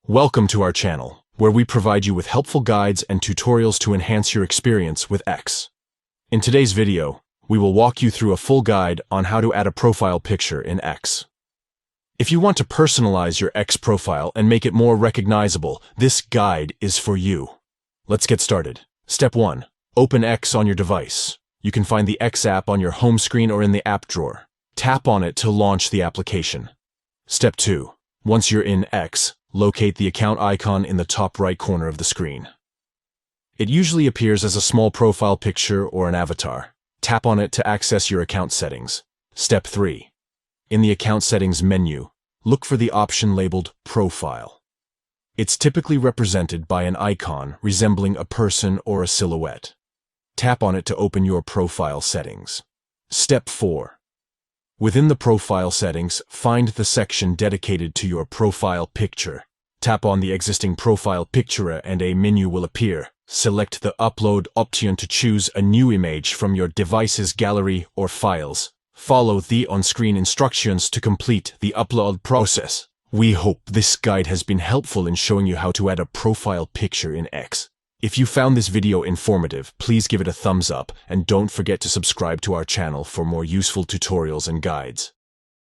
Welcome to our channel, where we provide you with helpful guides and tutorials to enhance your experience with X. In today's video, we will walk you through a full guide on how to add a profile picture in X. If you want to personalize your X profile and make it more recognizable, this guide is for you. Let's get started. Step 1. Open X on your device. You can find the X app on your home screen or in the app drawer. Tap on it to launch the application. Step 2. Once you're in X, locate the account icon in the top right corner of the screen. It usually appears as a small profile picture or an avatar. Tap on it to access your account settings. Step 3. In the account settings menu, look for the option labeled Profile. It's typically represented by an icon resembling a person or a silhouette. Tap on it to open your profile settings. Step 4. Within the profile settings, find the section dedicated to your profile picture. Tap on the existing profile picture and a menu will appear. Select the Upload option to choose a new image from your device's gallery or files. Follow the on-screen instructions to complete the upload process. We hope this guide has been helpful in showing you how to add a profile picture in X. If you found this video informative, please give it a thumbs up and don't forget to subscribe to our channel for more useful tutorials and guides.